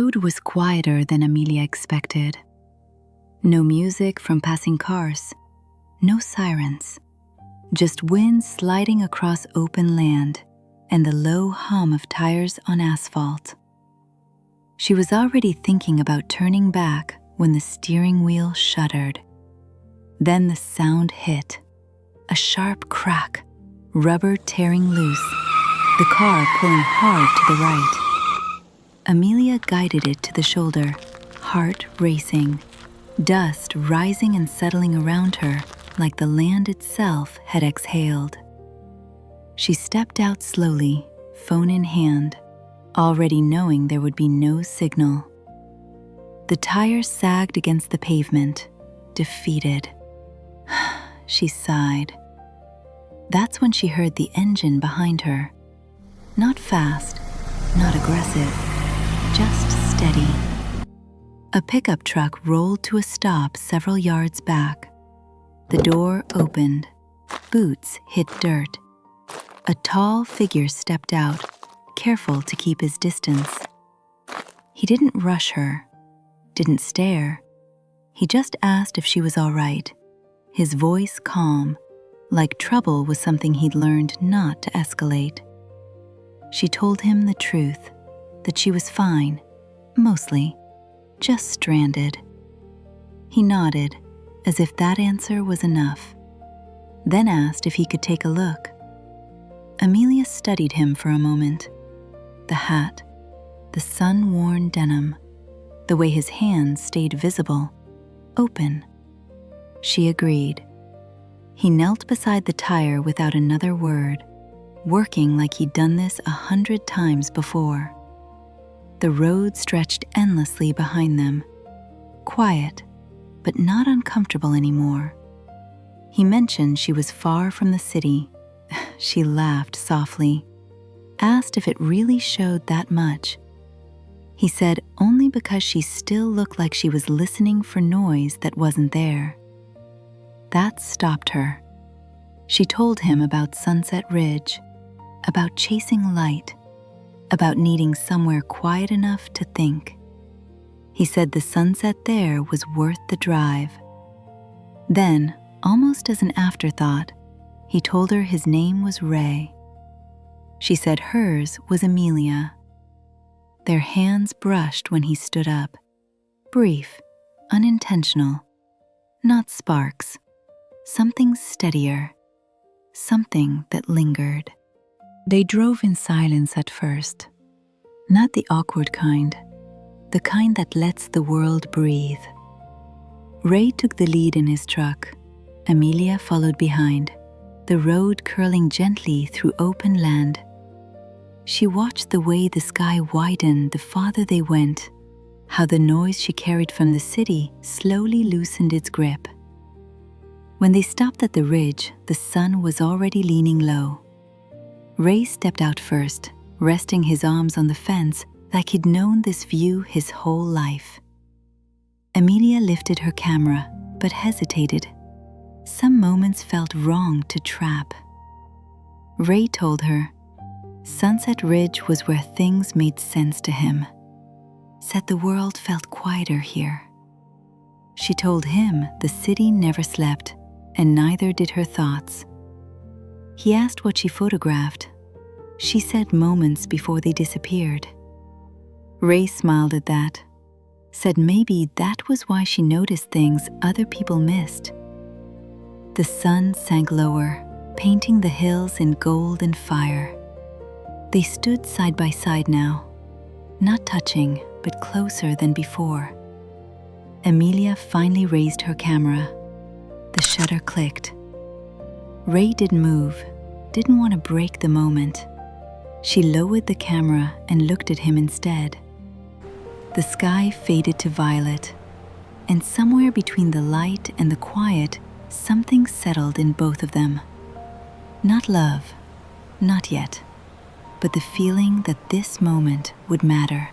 road was quieter than Amelia expected. No music from passing cars, no sirens, just wind sliding across open land and the low hum of tires on asphalt. She was already thinking about turning back when the steering wheel shuddered. Then the sound hit, a sharp crack, rubber tearing loose, the car pulling hard to the right. Amelia guided it to the shoulder, heart racing, dust rising and settling around her like the land itself had exhaled. She stepped out slowly, phone in hand, already knowing there would be no signal. The tire sagged against the pavement, defeated. She sighed. That's when she heard the engine behind her. Not fast, not aggressive, just steady. A pickup truck rolled to a stop several yards back. The door opened. Boots hit dirt. A tall figure stepped out, careful to keep his distance. He didn't rush her, didn't stare. He just asked if she was all right, his voice calm, like trouble was something he'd learned not to escalate. She told him the truth, that she was fine, mostly, just stranded. He nodded, as if that answer was enough, then asked if he could take a look. Amelia studied him for a moment. The hat, the sun-worn denim, the way his hands stayed visible, open. She agreed. He knelt beside the tire without another word, working like he'd done this 100 times before. The road stretched endlessly behind them, quiet, but not uncomfortable anymore. He mentioned she was far from the city. She laughed softly, asked if it really showed that much. He said only because she still looked like she was listening for noise that wasn't there. That stopped her. She told him about Sunset Ridge, about chasing light, about needing somewhere quiet enough to think. He said the sunset there was worth the drive. Then, almost as an afterthought, he told her his name was Ray. She said hers was Amelia. Their hands brushed when he stood up. Brief, unintentional, not sparks, something steadier, something that lingered. They drove in silence at first, not the awkward kind, the kind that lets the world breathe. Ray took the lead in his truck. Amelia followed behind, the road curling gently through open land. She watched the way the sky widened the farther they went, how the noise she carried from the city slowly loosened its grip. When they stopped at the ridge, the sun was already leaning low. Ray stepped out first, resting his arms on the fence like he'd known this view his whole life. Amelia lifted her camera, but hesitated. Some moments felt wrong to trap. Ray told her, Sunset Ridge was where things made sense to him. Said the world felt quieter here. She told him the city never slept, and neither did her thoughts. He asked what she photographed. She said moments before they disappeared. Ray smiled at that, said maybe that was why she noticed things other people missed. The sun sank lower, painting the hills in gold and fire. They stood side by side now, not touching, but closer than before. Amelia finally raised her camera. The shutter clicked. Ray didn't move, didn't want to break the moment. She lowered the camera and looked at him instead. The sky faded to violet, and somewhere between the light and the quiet, something settled in both of them. Not love, not yet, but the feeling that this moment would matter.